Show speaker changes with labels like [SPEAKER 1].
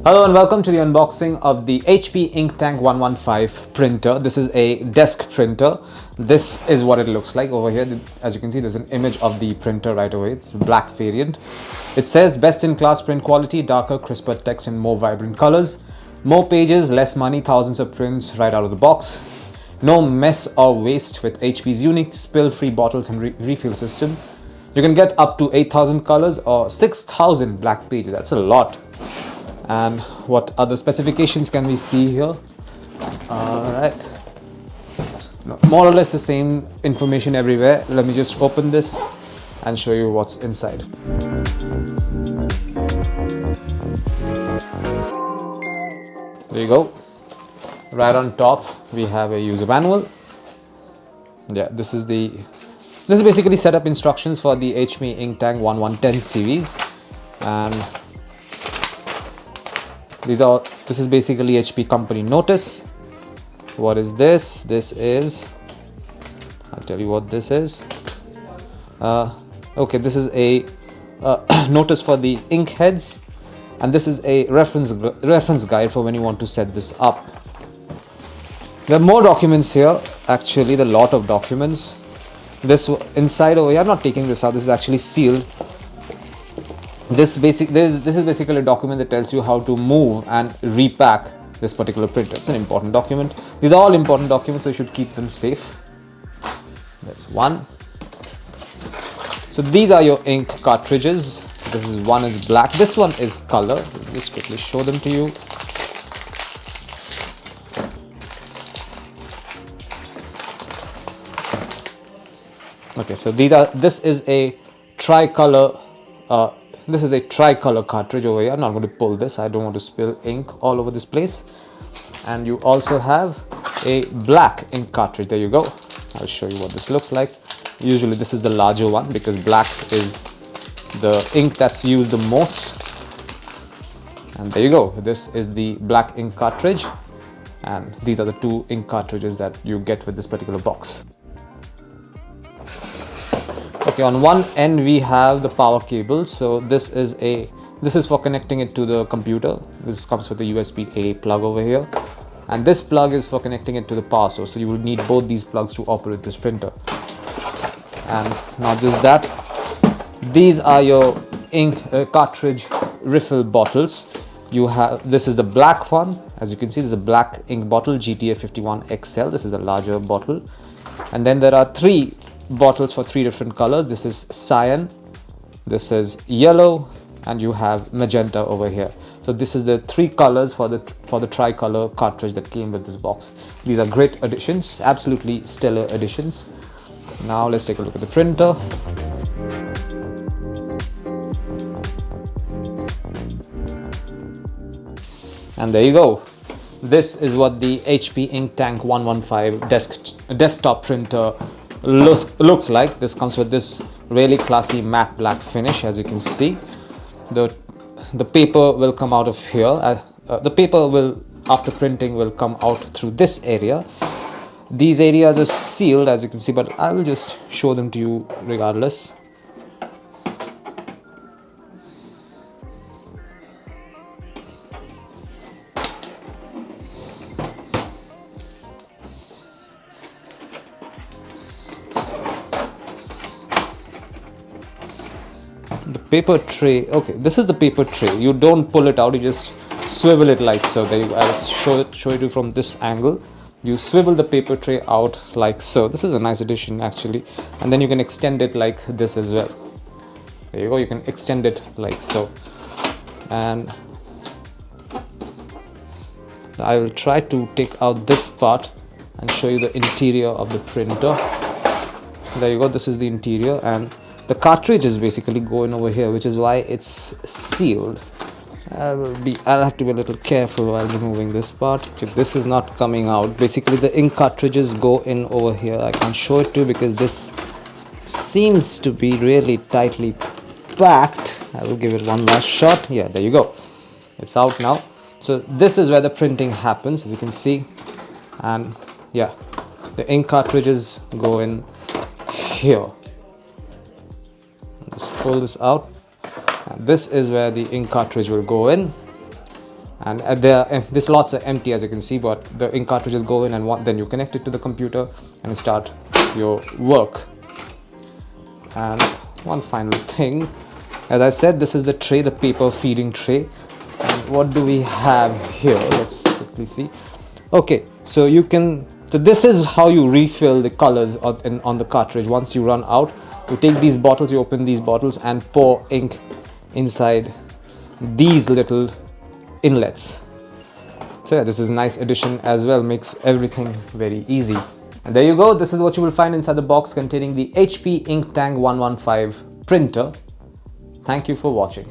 [SPEAKER 1] Hello and welcome to the unboxing of the HP Inktank 115 printer. This is a desk printer. This is what it looks like over here. As you can see, there's an image of the printer right away. It's a black variant. It says best in class print quality, darker, crisper text and more vibrant colors. More pages, less money, thousands of prints right out of the box. No mess or waste with HP's unique spill-free bottles and refill system. You can get up to 8,000 colors or 6,000 black pages. That's a lot. And what other specifications can we see here? Alright, more or less the same information everywhere. Let me just open this and show you what's inside. There you go. Right on top we have a user manual. Yeah, this is basically setup instructions for the HP Inktank 1110 series, and this is basically HP company notice. What is this? I'll tell you what this is. Okay, this is a notice for the ink heads, and this is a reference guide for when you want to set this up. There are more documents here. Actually, there are a lot of documents. This inside over here, I'm not taking this out. This is actually sealed. This is basically a document that tells you how to move and repack this particular printer. It's an important document. These are all important documents, so you should keep them safe. That's one. So these are your ink cartridges. One is black. This one is color. Let me just quickly show them to you. Okay, so this is a tricolor. This is a tricolor cartridge over here. I'm not going to pull this. I don't want to spill ink all over this place. And you also have a black ink cartridge. There you go. I'll show you what this looks like. Usually this is the larger one because black is the ink that's used the most. And there you go. This is the black ink cartridge. And these are the two ink cartridges that you get with this particular box. Okay, on one end we have the power cable. So this is for connecting it to the computer. This comes with a USB-A plug over here, and this plug is for connecting it to the power source. So you will need both these plugs to operate this printer. And not just that, these are your ink cartridge refill bottles. This is the black one. As you can see, this is a black ink bottle, GTA 51 XL. This is a larger bottle, and then there are three bottles for three different colors. This is cyan, this is yellow, and you have magenta over here. So this is the three colors for the tricolor cartridge that came with this box. These are great additions, absolutely stellar additions. Now let's take a look at the printer. And there you go. This is what the HP Inktank 115 desktop printer looks like. This comes with this really classy matte black finish. As you can see, the paper will come out of here. The paper will, after printing, will come out through this area. These areas are sealed, as you can see, but I will just show them to you regardless. The paper tray. Okay, this is the paper tray. You don't pull it out, you just swivel it like so. There you go. I'll show it you from this angle. You swivel the paper tray out like so. This is a nice addition actually, and then you can extend it like this as well. There you go. You can extend it like so, and I will try to take out this part and show you the interior of the printer. There you go. This is the interior, and the cartridge is basically going over here, which is why it's sealed. I'll have to be a little careful while removing this part. Okay, this is not coming out. Basically the ink cartridges go in over here. I can't show it to you because this seems to be really tightly packed. I will give it one last shot. Yeah, there you go. It's out now. So this is where the printing happens, as you can see. And yeah, the ink cartridges go in here. Just pull this out, and this is where the ink cartridge will go in. And the slots are empty, as you can see, but the ink cartridges go in, and then you connect it to the computer and start your work. And one final thing, as I said, this is the tray, the paper feeding tray. And what do we have here? Let's quickly see. Okay, so this is how you refill the colors on the cartridge. Once you run out, you take these bottles, you open these bottles and pour ink inside these little inlets. So yeah, this is a nice addition as well, makes everything very easy. And there you go, this is what you will find inside the box containing the HP Ink Tank 115 printer. Thank you for watching.